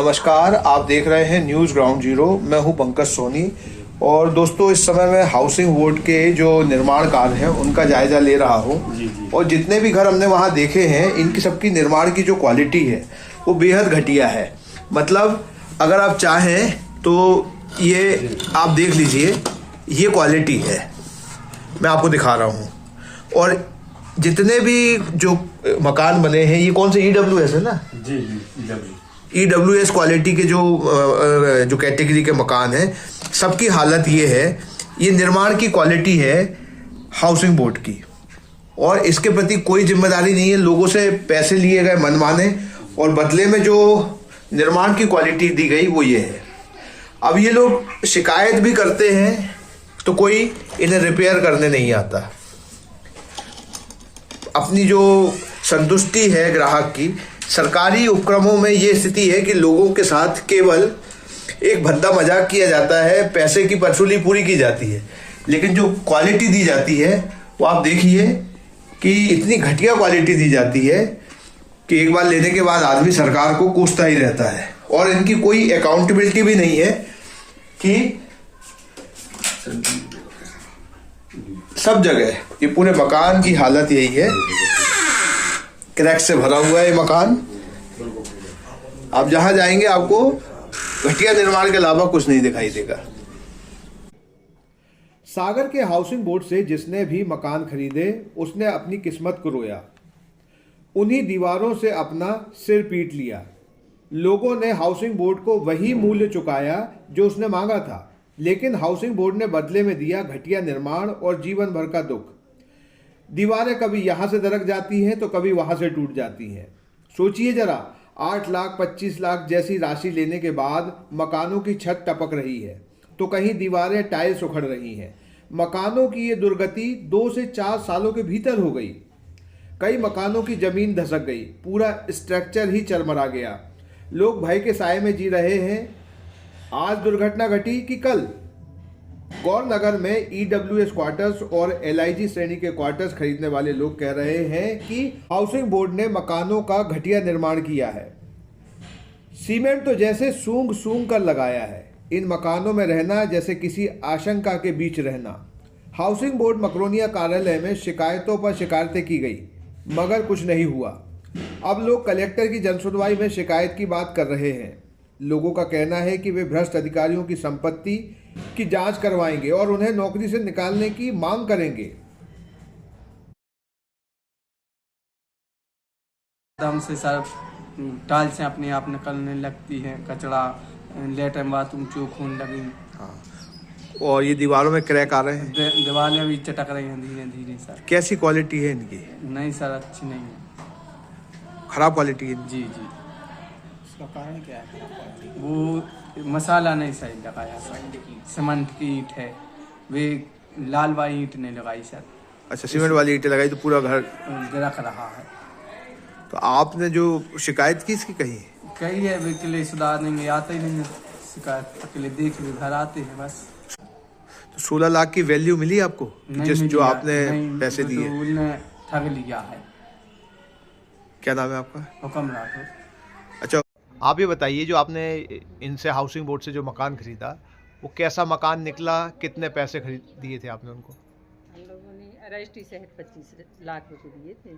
नमस्कार, आप देख रहे हैं न्यूज़ ग्राउंड जीरो। मैं हूं पंकज सोनी और दोस्तों इस समय मैं हाउसिंग बोर्ड के जो निर्माण कार्य हैं उनका जायज़ा ले रहा हूं। और जितने भी घर हमने वहां देखे हैं इनकी सबकी निर्माण की जो क्वालिटी है वो बेहद घटिया है। मतलब अगर आप चाहें तो ये आप देख लीजिए, ये क्वालिटी है, मैं आपको दिखा रहा हूँ। और जितने भी जो मकान बने हैं, ये कौन से EWS है ना? जी EWS क्वालिटी के जो कैटेगरी के मकान हैं, सबकी हालत ये है। ये निर्माण की क्वालिटी है हाउसिंग बोर्ड की, और इसके प्रति कोई जिम्मेदारी नहीं है। लोगों से पैसे लिए गए मनमाने, और बदले में जो निर्माण की क्वालिटी दी गई वो ये है। अब ये लोग शिकायत भी करते हैं तो कोई इन्हें रिपेयर करने नहीं आता। अपनी जो संतुष्टि है ग्राहक की, सरकारी उपक्रमों में ये स्थिति है कि लोगों के साथ केवल एक भद्दा मजाक किया जाता है, पैसे की वसूली पूरी की जाती है, लेकिन जो क्वालिटी दी जाती है वो आप देखिए कि इतनी घटिया क्वालिटी दी जाती है कि एक बार लेने के बाद आदमी सरकार को कोसता ही रहता है। और इनकी कोई अकाउंटेबिलिटी भी नहीं है कि सब जगह ये पूरे मकान की हालत यही है, क्रैक से भरा हुआ है ये मकान। आप जहां जाएंगे आपको घटिया निर्माण के अलावा कुछ नहीं दिखाई देगा। सागर के हाउसिंग बोर्ड से जिसने भी मकान खरीदे उसने अपनी किस्मत को रोया। उन्हीं दीवारों से अपना सिर पीट लिया। लोगों ने हाउसिंग बोर्ड को वही मूल्य चुकाया जो उसने मांगा था, लेकिन हाउसिंग बोर्ड ने बदले में दिया घटिया निर्माण और जीवन भर का दुख। दीवारें कभी यहाँ से दरक जाती हैं तो कभी वहाँ से टूट जाती हैं। सोचिए जरा, 8 लाख 25 लाख जैसी राशि लेने के बाद मकानों की छत टपक रही है तो कहीं दीवारें टाइल्स उखड़ रही हैं। मकानों की ये दुर्गति 2 से 4 सालों के भीतर हो गई। कई मकानों की जमीन धसक गई, पूरा स्ट्रक्चर ही चरमरा गया। लोग भय के साए में जी रहे हैं। आज दुर्घटना घटी कि कल। गौरनगर में EWS क्वार्टर्स और LIG श्रेणी के क्वार्टर्स खरीदने वाले लोग कह रहे हैं कि हाउसिंग बोर्ड ने मकानों का घटिया निर्माण किया है। सीमेंट तो जैसे सूंघ सूंघ कर लगाया है। इन मकानों में रहना जैसे किसी आशंका के बीच रहना। हाउसिंग बोर्ड मकरोनिया कार्यालय में शिकायतों पर शिकायतें की गई, मगर कुछ नहीं हुआ। अब लोग कलेक्टर की जनसुनवाई में शिकायत की बात कर रहे हैं। लोगों का कहना है कि वे भ्रष्ट अधिकारियों की संपत्ति की जांच करवाएंगे और उन्हें नौकरी से निकालने की मांग करेंगे। एकदम से सर टाइल से अपने आप निकलने लगती है, कचरा, लेटरिन बाथरूम चौक होने लगी। हाँ, और ये दीवारों में क्रैक आ रहे हैं। दीवारें भी चटक रही हैं धीरे धीरे सर। कैसी क्वालिटी है इनकी? नहीं सर, अच्छी नहीं है, खराब क्वालिटी है। जी। उसका कारण क्या है? वो मसाला नहीं सही लगाया सर। सीमेंट की ईंट है, वे लाल वाली ईंट नहीं लगाई सर। अच्छा, सीमेंट वाली ईंटें लगाई तो पूरा घर गिरक रहा है। तो आपने जो शिकायत की इसकी कही है वे के लिए सुधारने में आते ही नहीं, शिकायत के लिए देख के घर आते हैं बस। तो 16 लाख की वैल्यू मिली आपको जो आपने पैसे दिए? तो उन्होंने ठग लिया है। क्या नाम है आपका? हुक्म राठौर। अच्छा, आप ये बताइए, जो आपने इनसे हाउसिंग बोर्ड से जो मकान खरीदा वो कैसा मकान निकला? कितने पैसे खरीद दिए थे आपने उनको? हम लोगों ने रजिस्ट्री सहित 25 लाख रुपए दिए थे।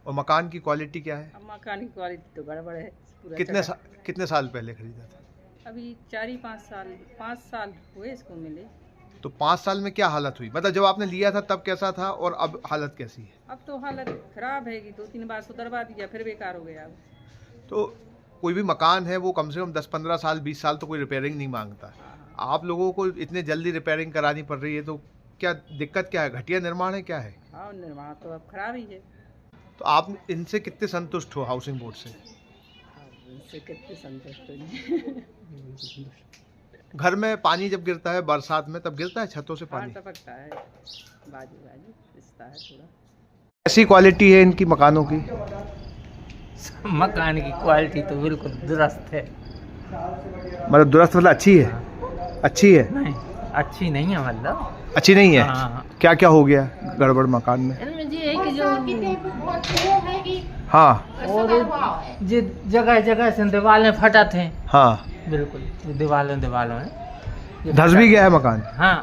और मकान की क्वालिटी क्या है? अब मकान की क्वालिटी तो गड़बड़ है पूरा। कितने साल पहले खरीदा था? अभी 5 साल हुए इसको मिले। तो 5 साल में क्या हालत हुई? मतलब जब आपने लिया था तब कैसा था और अब हालत कैसी है? अब तो हालत खराब है कि 2-3 बार सुधरवा दिया फिर बेकार हो गया। तो कोई भी मकान है वो कम से कम 10-15 साल 20 साल तो कोई रिपेयरिंग नहीं मांगता। आप लोगों को इतने जल्दी रिपेयरिंग करानी पड़ रही है, तो क्या दिक्कत क्या है? घटिया निर्माण है, क्या है? हाँ, निर्माण तो अब खराब ही है। तो आप इनसे कितने संतुष्ट हो हाउसिंग बोर्ड से? इनसे कितने संतुष्ट हो? घर में पानी जब गिरता है बरसात में, तब गिरता है छतों से पानी? टपकता है, बाजू रिश्ता है थोड़ा। कैसी क्वालिटी है इनकी मकानों की? मकान की क्वालिटी तो बिल्कुल दुरुस्त है। मतलब दुरुस्त मतलब अच्छी है? अच्छी है? नहीं, अच्छी नहीं है, मतलब अच्छी नहीं है। हाँ। क्या क्या हो गया गड़बड़ मकान में? इनमें ये है कि जो हाँ और जो जगह जगह से दीवारें फटा थे। हाँ, बिल्कुल दीवारों में ये धस फटा भी गया है था। मकान। हाँ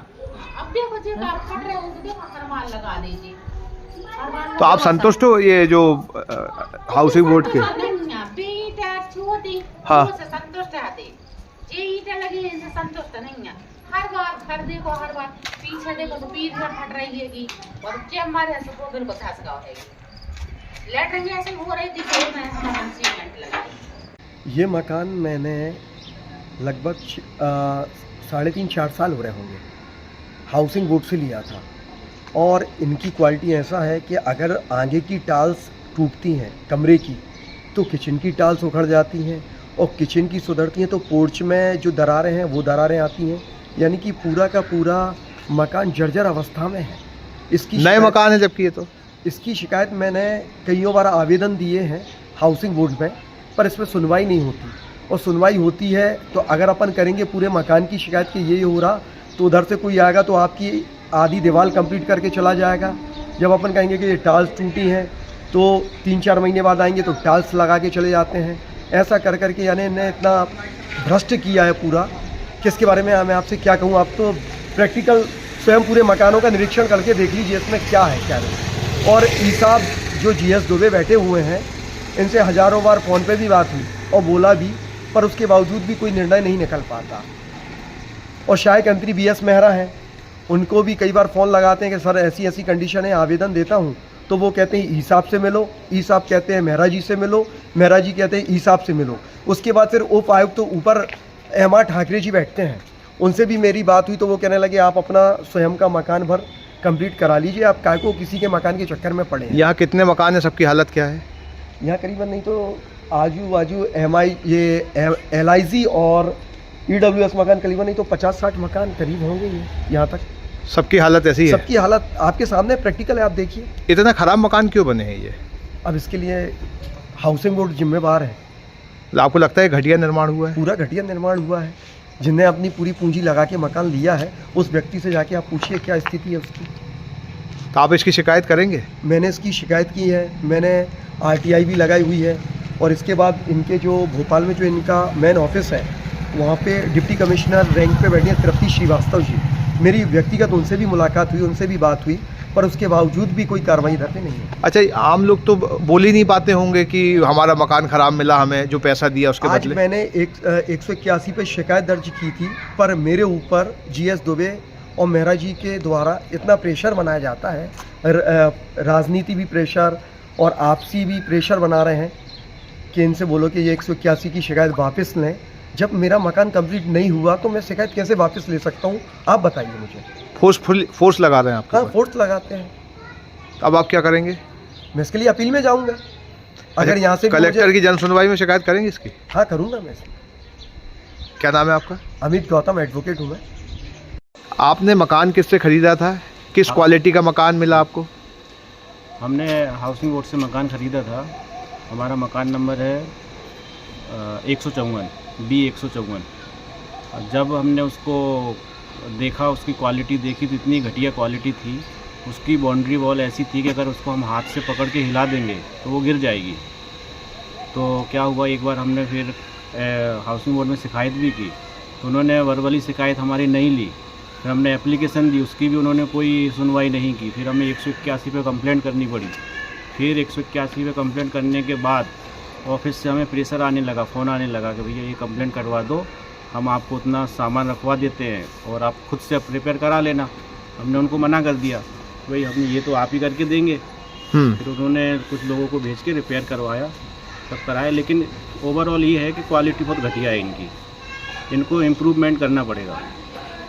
अब देखो जी कार फट रहे हो तो देखो फरमान लगा दीजिए। तो आप संतुष्ट हो ये जो हाउसिंग बोर्ड के? बीट है छोटी हाँ। से संतुष्ट आते ये ईंटें लगी हैं, इनसे संतुष्ट नहीं है। हर बार घर देखो, हर बार पीछे देखो तो पीठ में फट रही है कि और चेम्बर है तो बिल्कुल धस गया है। लेटरिन ऐसे हो रही थी कि मैं हमारा सीमेंट लगाई। ये मकान मैंने लगभग 3.5-4 साल हो रहे होंगे हाउसिंग बोर्ड से लिया था। और इनकी क्वालिटी ऐसा है कि अगर आगे की टाल्स टूटती हैं कमरे की तो किचन की टाल्स उखड़ जाती हैं, और किचन की सुधरती हैं तो पोर्च में जो दरारें हैं वो दरारें आती हैं। यानी कि पूरा का पूरा मकान जर्जर अवस्था में है। इसकी नए शिकायत- मकान है जबकि ये तो। इसकी शिकायत मैंने कईयों बार आवेदन दिए हैं हाउसिंग बोर्ड में, पर इसमें सुनवाई नहीं होती। और सुनवाई होती है तो अगर अपन करेंगे पूरे मकान की शिकायत कि ये हो रहा, तो उधर से कोई आएगा तो आपकी आधी दीवार कंप्लीट करके चला जाएगा। जब अपन कहेंगे कि ये टाल्स टूटी हैं तो 3-4 महीने बाद आएंगे तो टाल्स लगा के चले जाते हैं। ऐसा कर करके यानी इन्हें इतना भ्रष्ट किया है पूरा, किसके बारे में मैं आपसे क्या कहूँ। आप तो प्रैक्टिकल स्वयं पूरे मकानों का निरीक्षण करके देख लीजिए इसमें क्या है क्या नहीं। और ईसाब जो GS दुबे बैठे हुए हैं, इनसे हज़ारों बार फ़ोन पे भी बात हुई और बोला भी, पर उसके बावजूद भी कोई निर्णय नहीं निकल पाता। और सहायक मंत्री BS मेहरा हैं, उनको भी कई बार फ़ोन लगाते हैं कि सर ऐसी ऐसी कंडीशन है, आवेदन देता हूँ, तो वो कहते हैं ईसाब से मिलो, ईसाब कहते हैं मेहरा जी से मिलो, मेहरा जी कहते हैं ईसाब से मिलो। उसके बाद फिर उप आयुक्त तो ऊपर MR ठाकरे जी बैठते हैं, उनसे भी मेरी बात हुई तो वो कहने लगे आप अपना स्वयं का मकान भर कंप्लीट करा लीजिए, आप काय को किसी के मकान के चक्कर में पड़े हैं। यहाँ कितने मकान है, सबकी हालत क्या है? यहाँ करीबन नहीं तो आजू बाजू LIG और EWS मकान करीबन नहीं तो 50-60 मकान करीब होंगे ये यहाँ तक। सबकी हालत ऐसी है? सबकी हालत आपके सामने प्रैक्टिकल है, आप देखिए। इतना खराब मकान क्यों बने हैं ये? अब इसके लिए हाउसिंग बोर्ड जिम्मेवार है। आपको लगता है घटिया निर्माण हुआ है? पूरा घटिया निर्माण हुआ है। जिनने अपनी पूरी पूंजी लगा के मकान लिया है उस व्यक्ति से जाके आप पूछिए क्या स्थिति है उसकी। तो आप इसकी शिकायत करेंगे? मैंने इसकी शिकायत की है, मैंने RTI भी लगाई हुई है। और इसके बाद इनके जो भोपाल में जो इनका मेन ऑफिस है वहाँ पे डिप्टी कमिश्नर रैंक पे बैठी हैं तृप्ति श्रीवास्तव जी, मेरी व्यक्तिगत उनसे भी मुलाकात हुई, उनसे भी बात हुई, पर उसके बावजूद भी कोई कार्रवाई इधर पे नहीं है। अच्छा, आम लोग तो बोल ही नहीं पाते होंगे कि हमारा मकान खराब मिला, हमें जो पैसा दिया उसके आज बदले। मैंने 181 पे शिकायत दर्ज की थी, पर मेरे ऊपर GS दुबे और मेहरा जी के द्वारा इतना प्रेशर बनाया जाता है, राजनीति भी प्रेशर और आपसी भी प्रेशर बना रहे हैं कि इनसे बोलो कि ये 181 की शिकायत वापस लें। जब मेरा मकान कंप्लीट नहीं हुआ तो मैं शिकायत कैसे वापस ले सकता हूँ, आप बताइए मुझे। फोर्स लगा रहे हैं आपके हाँ, ऊपर। फोर्स लगाते हैं। अब आप क्या करेंगे? मैं इसके लिए अपील में जाऊँगा। अगर यहाँ से भी कलेक्टर मुझे- की जन सुनवाई में शिकायत करेंगे इसकी? हाँ करूँगा मैं। क्या नाम है आपका? अमित गौतम, एडवोकेट हूँ मैं। आपने मकान किससे खरीदा था? किस क्वालिटी का मकान मिला आपको? हमने हाउसिंग बोर्ड से मकान ख़रीदा था। हमारा मकान नंबर है 154 B154। जब हमने उसको देखा, उसकी क्वालिटी देखी तो इतनी घटिया क्वालिटी थी। उसकी बाउंड्री वॉल ऐसी थी कि अगर उसको हम हाथ से पकड़ के हिला देंगे तो वो गिर जाएगी। तो क्या हुआ, एक बार हमने फिर हाउसिंग बोर्ड में शिकायत भी की तो उन्होंने वर्बली शिकायत हमारी नहीं ली। फिर हमने एप्लीकेशन दी, उसकी भी उन्होंने कोई सुनवाई नहीं की। फिर हमें 181 पे कंप्लेंट करनी पड़ी। फिर 181 पे कंप्लेंट करने के बाद ऑफिस से हमें प्रेशर आने लगा, फ़ोन आने लगा कि भैया ये कंप्लेंट करवा दो, हम आपको उतना सामान रखवा देते हैं और आप खुद से रिपेयर करा लेना। हमने उनको मना कर दिया, भाई हम ये तो आप ही करके देंगे। फिर उन्होंने कुछ लोगों को भेज के रिपेयर करवाया, सब कराया। लेकिन ओवरऑल ये है कि क्वालिटी बहुत घटिया है इनकी, इनको इम्प्रूवमेंट करना पड़ेगा।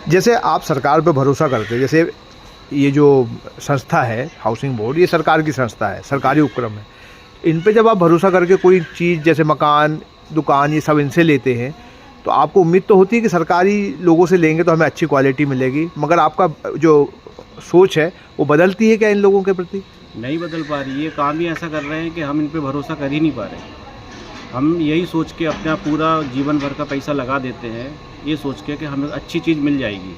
जैसे आप सरकार पे भरोसा करते हैं, जैसे ये जो संस्था है हाउसिंग बोर्ड, ये सरकार की संस्था है, सरकारी उपक्रम है, इन पे जब आप भरोसा करके कोई चीज़ जैसे मकान, दुकान, ये सब इनसे लेते हैं तो आपको उम्मीद तो होती है कि सरकारी लोगों से लेंगे तो हमें अच्छी क्वालिटी मिलेगी, मगर आपका जो सोच है वो बदलती है क्या इन लोगों के प्रति? नहीं बदल पा रही। ये काम ही ऐसा कर रहे हैं कि हम इन पे भरोसा कर ही नहीं पा रहे। हम यही सोच के अपना पूरा जीवन भर का पैसा लगा देते हैं, ये सोच के कि हमें अच्छी चीज़ मिल जाएगी।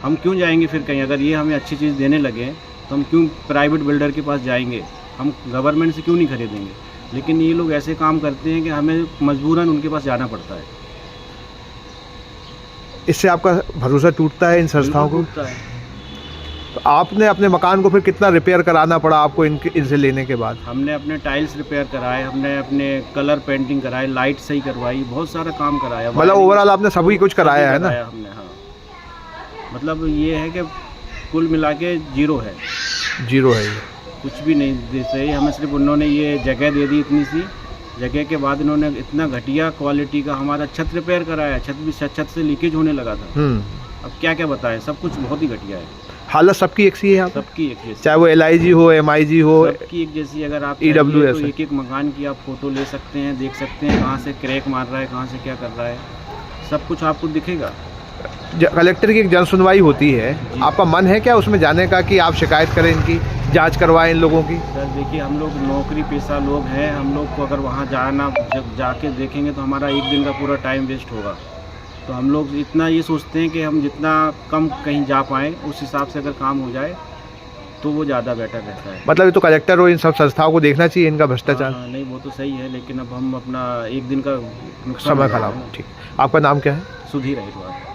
हम क्यों जाएंगे फिर कहीं? अगर ये हमें अच्छी चीज़ देने लगे तो हम क्यों प्राइवेट बिल्डर के पास जाएंगे? हम गवर्नमेंट से क्यों नहीं खरीदेंगे? लेकिन ये लोग ऐसे काम करते हैं कि हमें मजबूरन उनके पास जाना पड़ता है। इससे आपका भरोसा टूटता है इन संस्थाओं को? बिल्कुल टूटता है। तो आपने अपने मकान को फिर कितना रिपेयर कराना पड़ा आपको इनसे लेने के बाद? हमने अपने टाइल्स रिपेयर कराए, हमने अपने कलर पेंटिंग कराए, लाइट सही करवाई, बहुत सारा काम कराया। मतलब ओवरऑल आपने सभी कुछ कराया है ना? हमने, हाँ। मतलब ये है कि कुल मिला के जीरो है ये, कुछ भी नहीं देते। हमें सिर्फ उन्होंने ये जगह दे दी, इतनी सी जगह के बाद इन्होंने इतना घटिया क्वालिटी का हमारा छत रिपेयर कराया। छत से लीकेज होने लगा था। अब क्या क्या बताएं, सब कुछ बहुत ही घटिया है। हालत सबकी एक सी है यहाँ पे? सबकी एक जैसी, चाहे वो LIG हो, MIG हो, सबकी एक जैसी। अगर आप EWS तो एक एक मकान की आप फोटो ले सकते हैं, देख सकते हैं कहाँ से क्रैक मार रहा है, कहाँ से क्या कर रहा है, सब कुछ आपको दिखेगा। कलेक्टर की एक जन सुनवाई होती है, आपका मन है क्या उसमें जाने का कि आप शिकायत करें, इनकी जांच करवाएं इन लोगों की? सर देखिए, हम लोग नौकरी पेशा लोग हैं, हम लोग को अगर वहाँ जब जाके देखेंगे तो हमारा एक दिन का पूरा टाइम वेस्ट होगा। तो हम लोग इतना ये सोचते हैं कि हम जितना कम कहीं जा पाएँ उस हिसाब से अगर काम हो जाए तो वो ज़्यादा बेटर रहता है। मतलब ये तो कलेक्टर और इन सब संस्थाओं को देखना चाहिए इनका भ्रष्टाचार। नहीं वो तो सही है, लेकिन अब हम अपना एक दिन का समय खराब। ठीक, आपका नाम क्या है? सुधीर अहिरवार।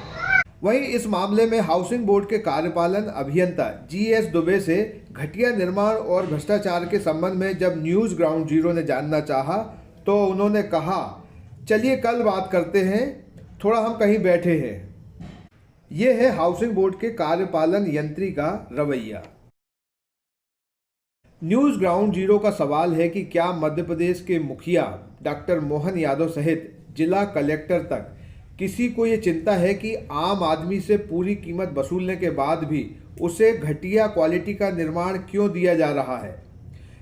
वहीं इस मामले में हाउसिंग बोर्ड के कार्यपालन अभियंता GS दुबे से घटिया निर्माण और भ्रष्टाचार के संबंध में जब न्यूज़ ग्राउंड जीरो ने जानना चाहा तो उन्होंने कहा, चलिए कल बात करते हैं, थोड़ा हम कहीं बैठे हैं। ये है हाउसिंग बोर्ड के कार्यपालन यंत्री का रवैया। न्यूज़ ग्राउंड जीरो का सवाल है कि क्या मध्य प्रदेश के मुखिया डॉक्टर मोहन यादव सहित जिला कलेक्टर तक किसी को ये चिंता है कि आम आदमी से पूरी कीमत वसूलने के बाद भी उसे घटिया क्वालिटी का निर्माण क्यों दिया जा रहा है,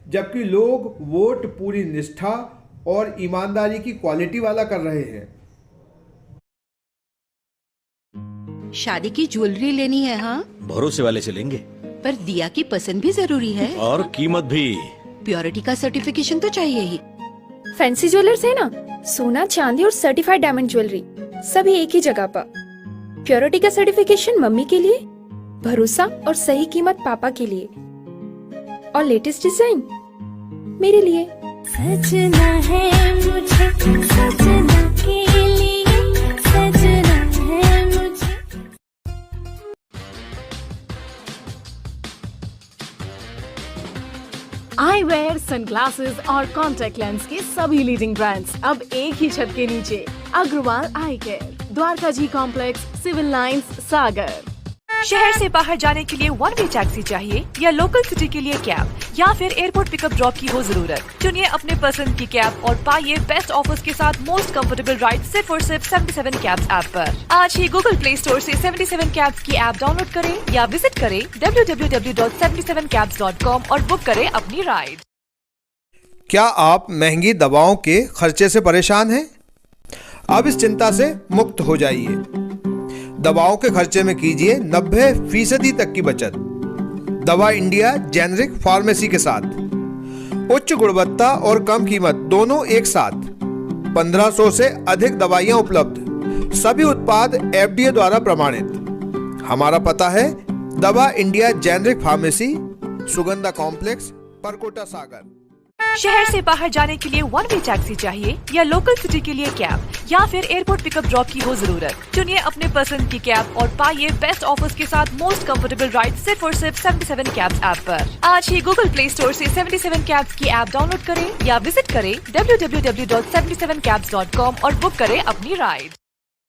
जबकि लोग वोट पूरी निष्ठा और ईमानदारी की क्वालिटी वाला कर रहे हैं। शादी की ज्वेलरी लेनी है? हाँ, भरोसे वाले से लेंगे, पर दिया की पसंद भी जरूरी है और कीमत भी। प्योरिटी का सर्टिफिकेशन तो चाहिए ही। फैंसी ज्वेलर्स है ना, सोना चांदी और सर्टिफाइड डायमंड ज्वेलरी सभी एक ही जगह पर। प्योरिटी का सर्टिफिकेशन मम्मी के लिए, भरोसा और सही कीमत पापा के लिए, और लेटेस्ट डिजाइन मेरे लिए। सजना है मुझे, सजना के लिए, सजना है मुझे। आई वेयर, सनग्लासेस और कॉन्टैक्ट लेंस के सभी लीडिंग ब्रांड्स अब एक ही छत के नीचे। अग्रवाल आई केयर, द्वारका जी कॉम्प्लेक्स, सिविल लाइंस, सागर। शहर से बाहर जाने के लिए वन वे टैक्सी चाहिए या लोकल सिटी के लिए कैब या फिर एयरपोर्ट पिकअप ड्रॉप की हो जरूरत? चुनिए अपने पसंद की कैब और पाइए बेस्ट ऑफर्स के साथ मोस्ट कंफर्टेबल राइड सिर्फ और सिर्फ 77 कैब्स ऐप पर। आज ही गूगल प्ले स्टोर से 77 कैब्स की ऐप डाउनलोड करें या विजिट करें www.77cabs.com और बुक करें अपनी राइड। क्या आप महंगी दवाओं के खर्चे से परेशान हैं? अब इस चिंता से मुक्त हो जाइए। दवाओं के खर्चे में कीजिए 90% तक की बचत। दवा इंडिया जेनेरिक फार्मेसी के साथ उच्च गुणवत्ता और कम कीमत दोनों एक साथ। 1500 से अधिक दवाइयां उपलब्ध, सभी उत्पाद FDA द्वारा प्रमाणित। हमारा पता है दवा India generic pharmacy, Sugandha complex, Parkota, Sagar. शहर से बाहर जाने के लिए वन वे टैक्सी चाहिए या लोकल सिटी के लिए कैब या फिर एयरपोर्ट पिकअप ड्रॉप की हो जरूरत? चुनिए अपने पसंद की कैब और पाइए बेस्ट ऑफर्स के साथ मोस्ट कंफर्टेबल राइड सिर्फ और सिर्फ 77 कैब्स ऐप पर। आज ही गूगल प्ले स्टोर से 77 कैब्स की ऐप डाउनलोड करें या विजिट करें www.77cabs.com और बुक करें अपनी राइड।